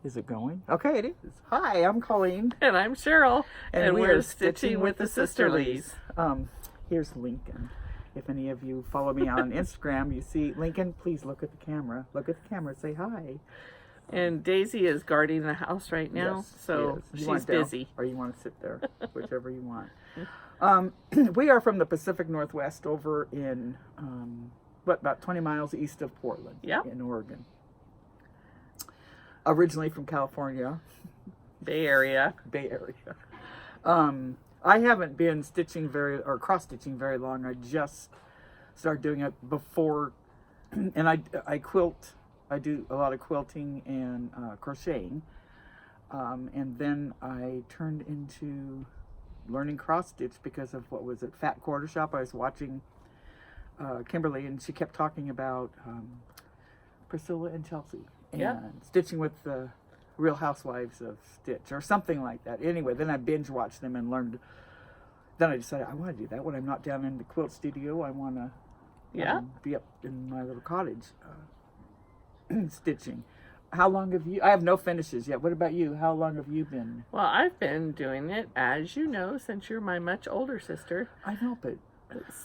Is it going? Okay, it is. Hi, I'm Colleen. And I'm Cheryl. And we're stitching with the Sisterlies. Here's Lincoln. If any of you follow me on Instagram, you see Lincoln, please look at the camera. Look at the camera, say hi. And Daisy is guarding the house right now, Yes, so she's busy. Or you want to sit there, whichever you want. We are from the Pacific Northwest over in, about 20 miles east of Portland, in Oregon. Originally from California. Bay Area. I haven't been stitching cross-stitching very long. I just started doing it before, and I quilt. I do a lot of quilting and crocheting. And then I turned into learning cross-stitch because of, Fat Quarter Shop. I was watching Kimberly, and she kept talking about Priscilla and Chelsea. And stitching with the Real Housewives of Stitch or something like that. Anyway, then I binge watched them and learned. Then I decided I want to do that when I'm not down in the quilt studio. I want to be up in my little cottage stitching. How long have you? I have no finishes yet. What about you? How long have you been? Well, I've been doing it, as you know, since you're my much older sister. I know, but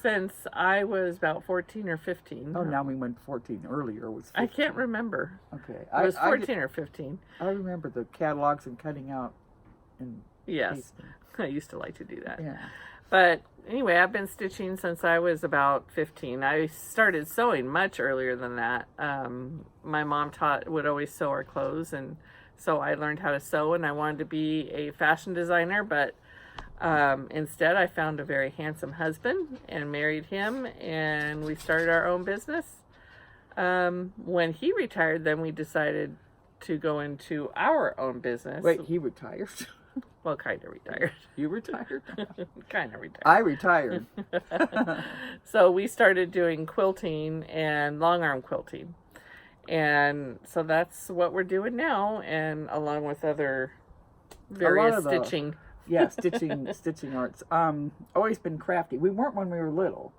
since I was about 14 or 15. Oh, now we went 14. Earlier was 15. I can't remember. Okay. It was 14 or 15. I remember the catalogs and cutting out and pasting. I used to like to do that. Yeah. But anyway, I've been stitching since I was about 15. I started sewing much earlier than that. My mom would always sew our clothes, and so I learned how to sew, and I wanted to be a fashion designer, but instead, I found a very handsome husband and married him, and we started our own business. When he retired, then we decided to go into our own business. Wait, he retired? Well, kind of retired. You retired? Kind of retired. I retired. So we started doing quilting and long arm quilting. And so that's what we're doing now, and along with other various stitching. Stitching arts. Always been crafty. We weren't when we were little.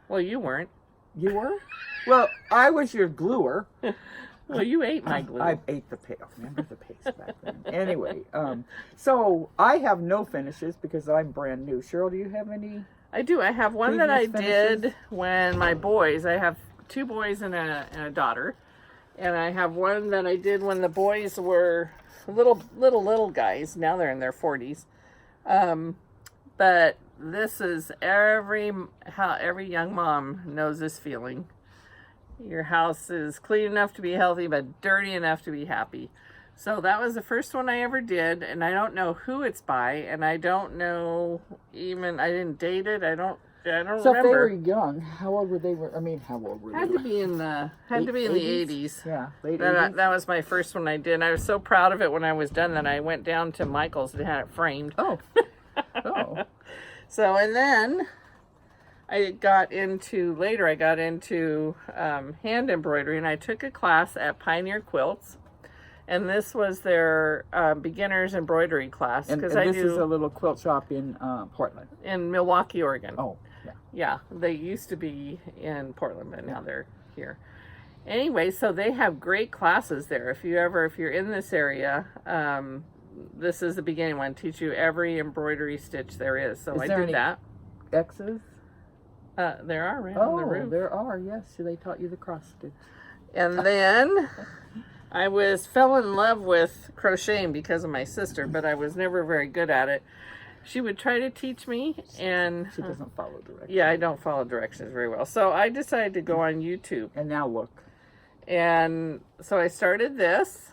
Well, you weren't. You were? Well, I was your gluer. Well, you ate my glue. I ate the paste. Remember the paste back then. Anyway, so I have no finishes because I'm brand new. Cheryl, do you have any? I do. I have one that I did when my boys. I have 2 boys and a daughter, and I have one that I did when the boys were little guys. Now they're in their 40s. But this is every young mom knows this feeling. Your house is clean enough to be healthy, but dirty enough to be happy. So that was the first one I ever did, and I don't know who it's by, and I don't know even, I didn't date it. I don't remember. So if they were young, how old were they? How old were they? Had to be in the 80s. Yeah, late 80s. That was my first one I did. And I was so proud of it when I was done that I went down to Michael's and had it framed. Oh. Oh. So, and then I got into hand embroidery, and I took a class at Pioneer Quilts, and this was their beginner's embroidery class. And this is a little quilt shop in Portland. In Milwaukee, Oregon. Oh, yeah. Yeah, they used to be in Portland, but now they're here. Anyway, so they have great classes there. If you're in this area, this is the beginning one. Teach you every embroidery stitch there is. So I did that. X's? There are on the roof. Oh, there are, yes. So they taught you the cross stitch. And then I fell in love with crocheting because of my sister, but I was never very good at it. She would try to teach me, and she doesn't follow directions. Yeah, I don't follow directions very well. So I decided to go on YouTube. And now look. And so I started this.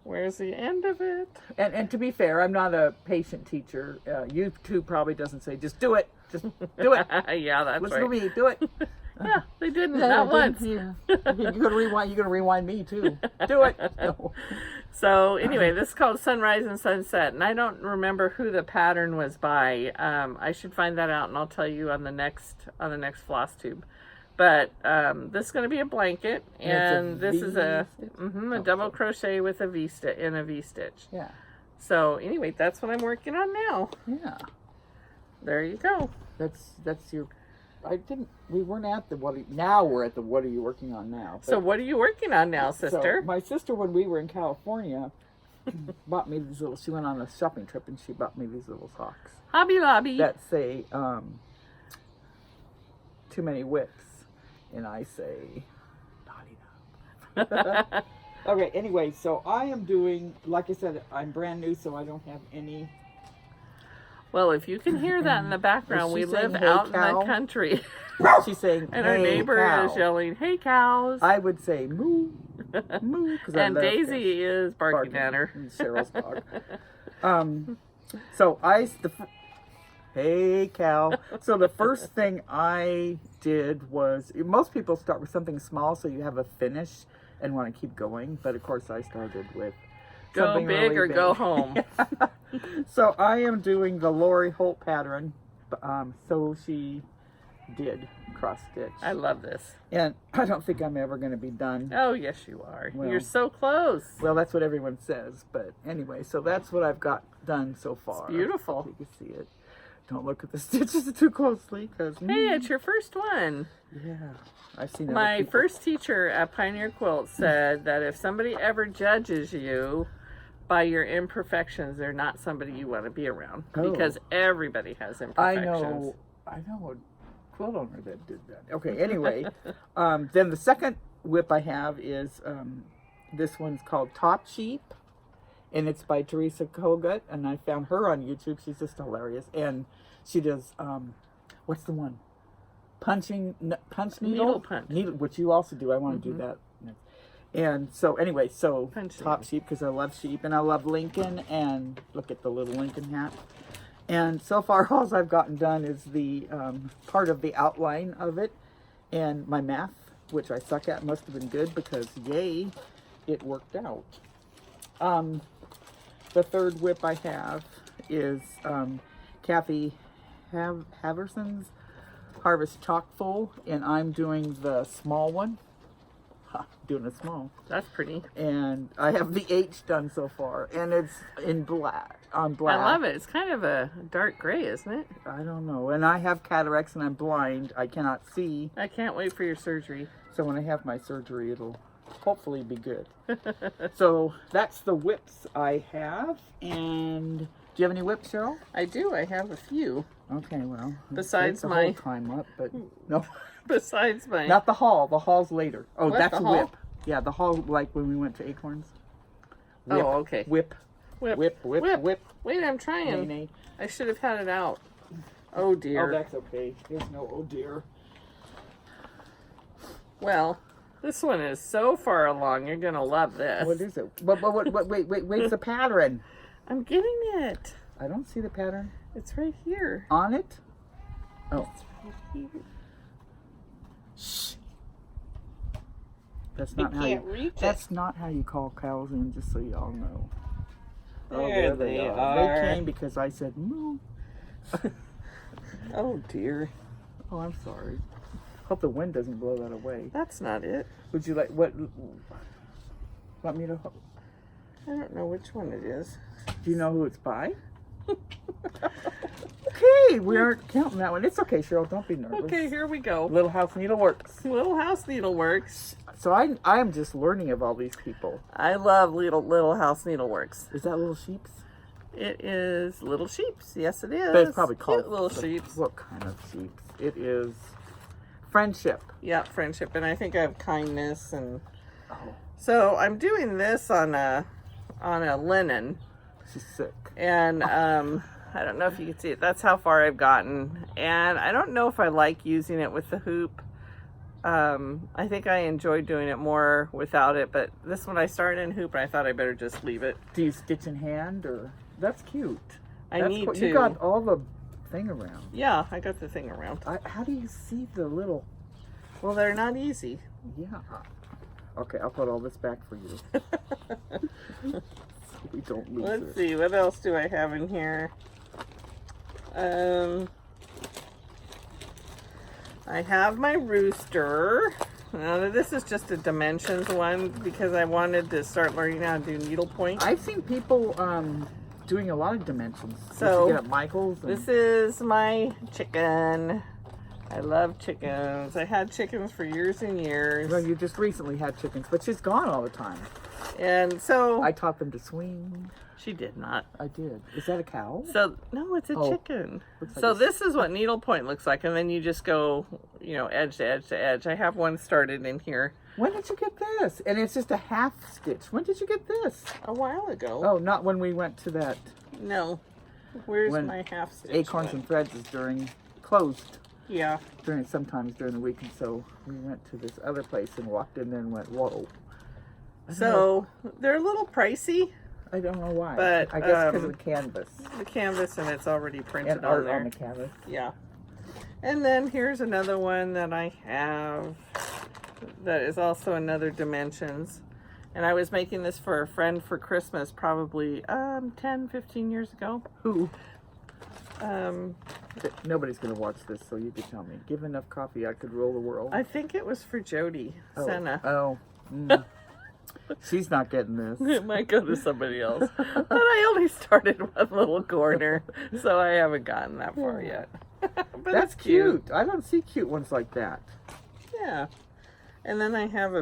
Where's the end of it? And to be fair, I'm not a patient teacher. YouTube probably doesn't say, just do it. Just do it. Yeah, that's Listen right. to me. Do it. Yeah, they didn't. Not once. Yeah. You're gonna rewind me too. Do it. No. So anyway, this is called Sunrise and Sunset, and I don't remember who the pattern was by. I should find that out, and I'll tell you on the next Floss Tube. But this is going to be a blanket, and this is a double crochet with a V stitch in a V stitch. Yeah. So anyway, that's what I'm working on now. Yeah. There you go. That's your we weren't at the now we're at the what are you working on now. So what are you working on now, So sister? my sister, when we were in California, bought me these little, she went on a shopping trip and she bought me these little socks Hobby Lobby. that say, too many whips. And I say, not enough. Okay, anyway, so I am doing, like I said, I'm brand new, so I don't have any. Well, if you can hear that in the background, Is we she live saying, "Hey, out in cow?" the country. She's saying, And hey, our neighbor cow. is yelling, "Hey, cows!" I would say, moo, moo. 'Cause I And love Daisy is barking at her. and Cheryl's dog. So hey, cow. So the first thing I did was, most people start with something small so you have a finish and want to keep going. But of course I started with Go something big really or big. go home. So I am doing the Lori Holt pattern. So she did cross stitch. I love this. And I don't think I'm ever going to be done. Oh, yes, you are. Well- You're so close. Well, that's what everyone says. But anyway, so that's what I've got done so far. It's beautiful. You can see it. Don't look at the stitches too closely, because Hey, it's your first one. yeah, I've seen other My people. first teacher at Pioneer Quilt said that if somebody ever judges you by your imperfections, they're not somebody you want to be around. Oh. Because everybody has I imperfections. know a quilt owner that did that. Okay, anyway, then the second whip I have is this one's called Top Sheep, and it's by Teresa Kogut, and I found her on YouTube. She's just hilarious, and she does what's the one? Punch needle? Needle punch. Needle, which you also do. I want to do that next. And so anyway, so Punch Top needle. Sheep, because I love sheep and I love Lincoln, and look at the little Lincoln hat. And so far all I've gotten done is the part of the outline of it, and my math, which I suck at, must have been good because yay, it worked out. The third whip I have is Kathy Haverson's Harvest Chockful, and I'm doing the small one. Doing a small. That's pretty. And I have the H done so far, and it's in black, on black. I love it. It's kind of a dark gray, isn't it? I don't know. And I have cataracts and I'm blind. I cannot see. I can't wait for your surgery. So when I have my surgery, it'll hopefully be good. So that's the whips I have. And do you have any whips, Cheryl? I do. I have a few. Okay, well. let's Besides take the my- whole time up, but no. Besides my... Not the haul. The haul's later. Oh, What, that's the a haul? whip. Yeah, the haul, like when we went to Acorns. Whip, Oh, okay. Whip. Whip. Whip. Whip. Wait, I'm trying. Nay. I should have had it out. Oh, dear. Oh, that's okay. There's no oh dear. Well, this one is so far along. You're going to love this. What is it? Wait, the pattern. I'm getting it. I don't see the pattern It's right here. on it. Oh, It's right here. shh. That's I not how can't you. reach it. That's not how you call cows in. Just so y'all know. There they are. They came because I said moo. Oh, dear. Oh, I'm sorry. Hope the wind doesn't blow that away. That's not it. Would you like what? Want me to? I don't know which one it is. Do you know who it's by? Okay, we aren't counting that one. It's okay, Cheryl. Don't be nervous. Okay, here we go. Little House Needleworks. Little House Needleworks. So I am just learning of all these people. I love Little House Needleworks. Is that Little Sheeps? It is Little Sheeps. Yes, it is. But it's probably called Cute Little Sheeps. What kind of sheeps? It is Friendship. Yeah, friendship, and I think I have kindness, and Oh, so I'm doing this on a linen, she's sick. and I don't know if you can see it. That's how far I've gotten, and I don't know if I like using it with the hoop. I think I enjoy doing it more without it, but this one I started in hoop, and I thought I better just leave it. Do you stitch in hand or? That's cute. I That's need cool. to. You got all the thing around. Yeah, I got the thing around. How do you see the little? Well, they're not easy. Yeah. Okay, I'll put all this back for you. So we don't lose Let's it. see, what else do I have in here? I have my rooster. Now, this is just a dimensions one because I wanted to start learning how to do needlepoint. I've seen people doing a lot of dimensions. So, you get at Michael's. And, This is my chicken. I love chickens. I had chickens for years and years. Well, you just recently had chickens, but she's gone all the time. And so... I taught them to swing. She did not. I did. Is that a cow? So, no, it's a chicken. Like so this is what needlepoint looks like. And then you just go, you know, edge to edge to edge. I have one started in here. When did you get this? And it's just a half stitch. When did you get this? A while ago. Oh, not when we went to that. No. Where's when my half stitch? Acorns and Threads is closed. Yeah. Sometimes during the week. And so we went to this other place and walked in there and went, whoa. So they're a little pricey. I don't know why. But I guess because of the canvas. The canvas, and it's already printed And on art there. on the canvas. Yeah. And then here's another one that I have that is also another dimensions. And I was making this for a friend for Christmas probably 10, 15 years ago. Who? Nobody's going to watch this, so you can tell me. Give enough coffee, I could rule the world. I think it was for Jody Senna. Oh. Mm. She's not getting this. It might go to somebody else. But I only started one little corner, so I haven't gotten that far yet. But That's cute. I don't see cute ones like that. Yeah. And then I have a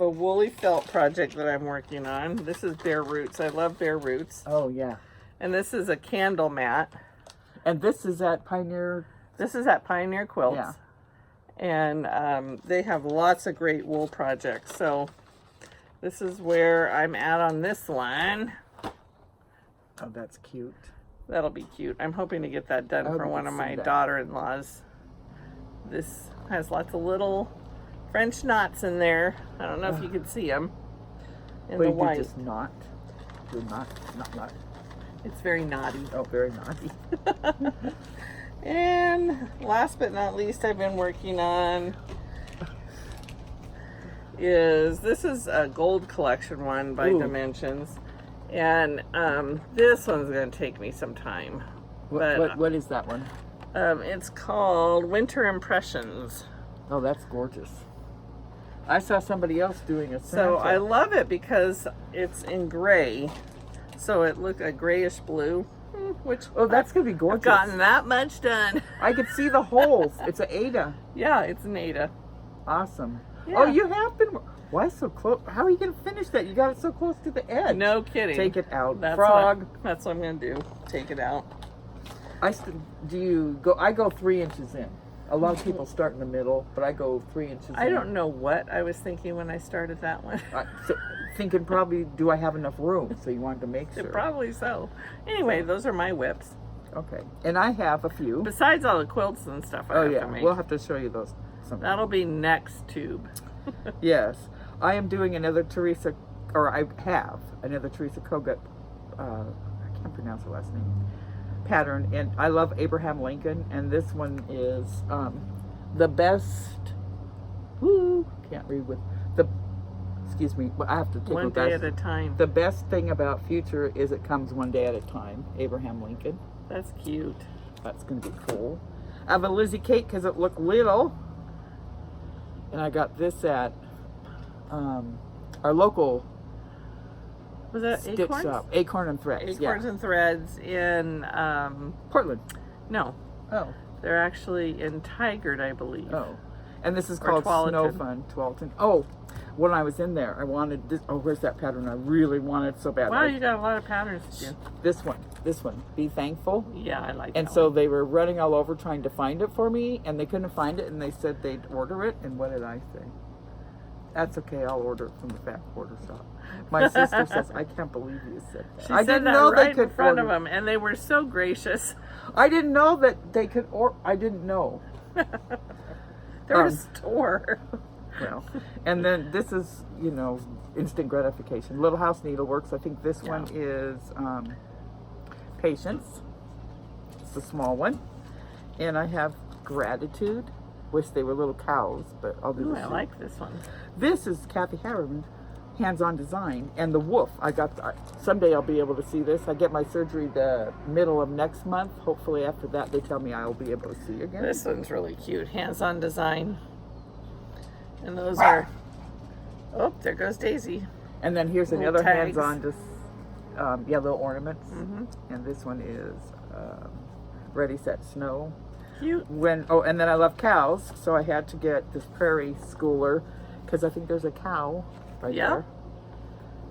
woolly felt project that I'm working on. This is bare roots. I love bare roots. Oh, yeah. And this is a candle mat. And this is at Pioneer? This is at Pioneer Quilts. Yeah. And they have lots of great wool projects. So this is where I'm at on this one. Oh, that's cute. That'll be cute. I'm hoping to get that done for one of my daughter-in-laws. This has lots of little French knots in there. I don't know if you can see them in the white. Just not. You're not. It's very knotty. Oh, very naughty. And last but not least, I've been working on this is a gold collection one by Dimensions. And this one's going to take me some time. What is that one? It's called Winter Impressions. Oh, that's gorgeous. I saw somebody else doing a Santa. So I love it because it's in gray. So it looked a grayish blue. Which that's going to be gorgeous. I've gotten that much done. I could see the holes. It's an Ada. Yeah, it's an Ada. Awesome. Yeah. Oh, you have been... Why so close? How are you going to finish that? You got it so close to the edge. No kidding. Take it out. That's Frog. That's what I'm going to do. Take it out. I go 3 inches in. A lot of people start in the middle, but I go 3 inches in. I don't know what I was thinking when I started that one. Thinking probably, do I have enough room? So you wanted to make sure. Probably so. Anyway, those are my whips. Okay. And I have a few. Besides all the quilts and stuff I have to make. We'll have to show you those. That'll be next tube. Yes. I am doing another Teresa, or I have another Teresa Kogut, I can't pronounce her last name, pattern. And I love Abraham Lincoln. And this one is the best, can't read with, excuse me, I have to take one day at a time. The best thing about Future is it comes one day at a time. Abraham Lincoln. That's cute. That's going to be cool. I have a Lizzie cake because it looked little. And I got this at our local was that stitch Acorns? shop. Acorn and Threads. Acorns and Threads in Portland. No. Oh. They're actually in Tigard, I believe. Oh. And this is called Snow Fun, Tualatin. Oh, when I was in there, I wanted this. Oh, where's that pattern? I really wanted so bad. Wow, you got a lot of patterns to do. This one. Be Thankful. Yeah, I like that. And so they were running all over trying to find it for me, and they couldn't find it, and they said they'd order it. And what did I say? That's okay, I'll order it from the back order shop. My sister says, I can't believe you said that. I didn't know right they could in front of them, and they were so gracious. I didn't know that they could I didn't know. They're a store. Well, and then this is, instant gratification. Little House Needleworks. I think this one is Patience. It's a small one. And I have Gratitude. Wish they were little cows, but I'll do this. I like this one. This is Kathy Harriman, hands-on design, and the Woof. Someday I'll be able to see this. I get my surgery the middle of next month. Hopefully after that they tell me I'll be able to see again. This one's really cute. Hands-on design. And those are... Oh, there goes Daisy. And then here's little another tags. hands-on, little ornaments. And this one is Ready, Set, Snow. cute. And then I love cows, so I had to get this Prairie schooler because I think there's a cow right there.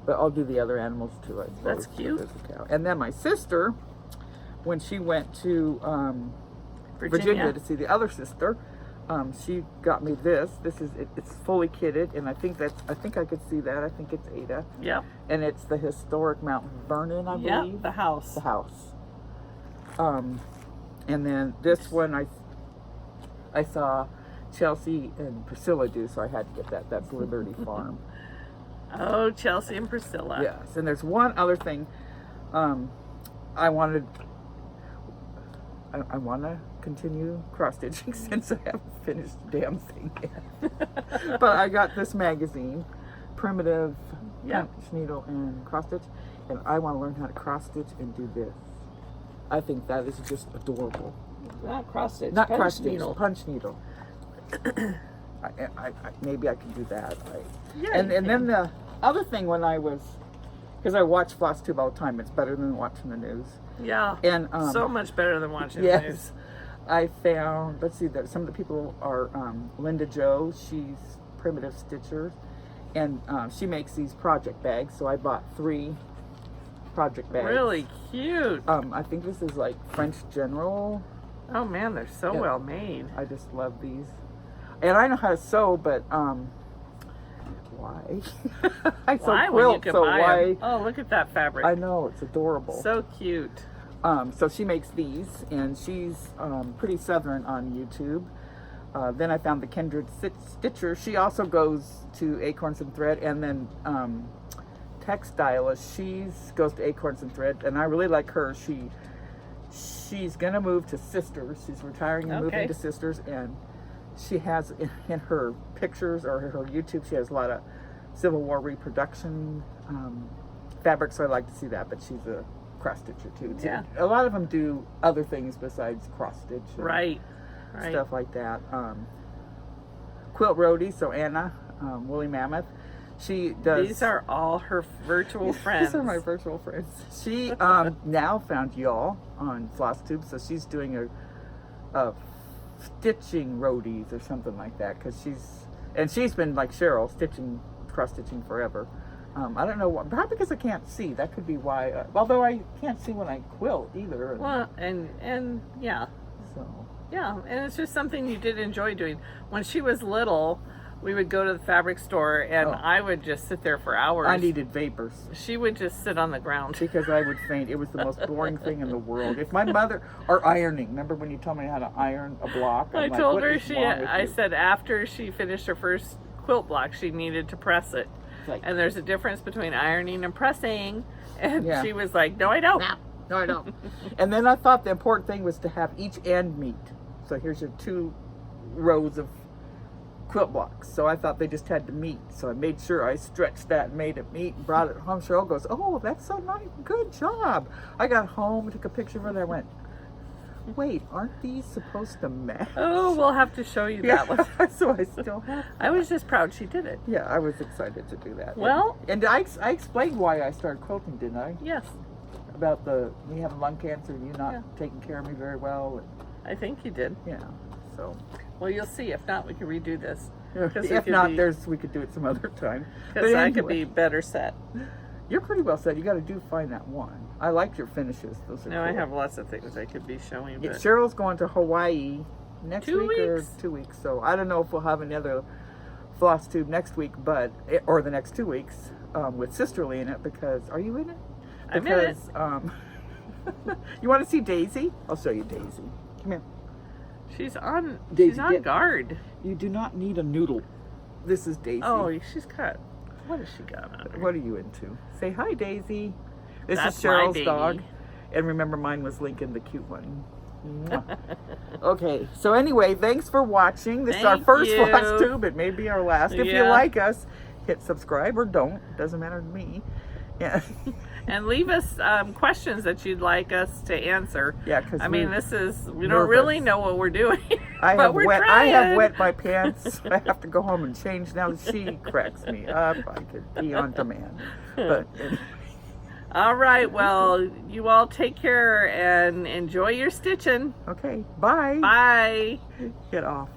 But I'll do the other animals too, I suppose. That's cute. There's a cow. And then my sister, when she went to Virginia to see the other sister, she got me this. It's fully kitted, and I think I could see that. I think it's Ada. Yep. And it's the historic Mount Vernon, I believe. Yep, the house. The house. And then this one I saw Chelsea and Priscilla do, so I had to get that. That's Liberty Farm. Oh, Chelsea and Priscilla. Yes, and there's one other thing. I want to continue cross stitching since I haven't finished the damn thing yet. But I got this magazine, Primitive Punch Needle and Cross Stitch, and I want to learn how to cross stitch and do this. I think that is just adorable. Not cross stitch. Not punch cross stitch, needle. punch needle. Maybe I can do that. And then the other thing when I was, because I watch Floss Tube all the time, it's better than watching the news. Yeah. And so much better than watching the news. Yes, I found. Let's see. Some of the people are Lynda Joe. She's Primitive Stitcher, and she makes these project bags. So I bought 3 project bags. Really cute. I think this is like French General. Oh man, they're so well made. I just love these. And I know how to sew, but why? I sew quilt, so why? Oh, look at that fabric. I know, it's adorable. So cute. So she makes these, and she's pretty Southern on YouTube. Then I found the Kindred Stitcher. She also goes to Acorns and Thread, and then Textilist. She goes to Acorns and Thread, and I really like her. She's gonna move to Sisters. She's retiring and moving to Sisters, and she has in her pictures or her YouTube, she has a lot of Civil War reproduction fabric, so I like to see that. But she's a cross stitcher too. Yeah. A lot of them do other things besides cross stitch. Right. Stuff like that. Quilt Roadie, so Anna, Woolly Mammoth. She does. These are all her virtual friends. These are my virtual friends. She now found y'all on Floss Tube, so she's doing a stitching roadies or something like that, because she's been like Cheryl, cross stitching forever. I don't know what, probably because I can't see. That could be why. Although I can't see when I quilt either. Well, and yeah. So. Yeah, and it's just something you did enjoy doing. When she was little, we would go to the fabric store, and I would just sit there for hours. I needed vapors. She would just sit on the ground. Because I would faint. It was the most boring thing in the world. If my mother, or ironing, remember when you told me how to iron a block? I told her I said after she finished her first quilt block, she needed to press it. And there's a difference between ironing and pressing. And she was like, no, I don't. No, I don't. And then I thought the important thing was to have each end meet. So here's your 2 rows of quilt blocks. So I thought they just had to meet. So I made sure I stretched that and made it meet and brought it home. Cheryl goes, oh, that's so nice. Good job. I got home, took a picture of it, and I went, wait, aren't these supposed to match? Oh, we'll have to show you that one. So I still have that. I was just proud she did it. Yeah, I was excited to do that. Well. And I explained why I started quilting, didn't I? Yes. About me having lung cancer and you not taking care of me very well. I think you did. Yeah, so. Well, you'll see. If not, we can redo this. If not, we could do it some other time. Because I could be better set. You're pretty well set. You got to find that one. I like your finishes. Those are cool. I have lots of things I could be showing. But... Cheryl's going to Hawaii next 2 week or weeks. 2 weeks. So I don't know if we'll have another Floss Tube next week, or the next 2 weeks with Sisterly in it. Because are you in it? I'm in it. You want to see Daisy? I'll show you Daisy. Come here. She's on Daisy, guard. You do not need a noodle. This is Daisy. Oh, she's cut. What has she got on her? What are you into? Say hi, Daisy. This That's is Cheryl's my dog. And remember, mine was Lincoln, the cute one. Okay, so anyway, thanks for watching. This is our first Floss Tube. It may be our last. If you like us, hit subscribe or don't. Doesn't matter to me. Yeah. And leave us questions that you'd like us to answer. Yeah, because I mean, we don't really know what we're doing. I have trying. wet my pants. I have to go home and change now. She cracks me up. I could pee on demand. But All right, well, you all take care and enjoy your stitching. Okay, bye. Bye. Get off.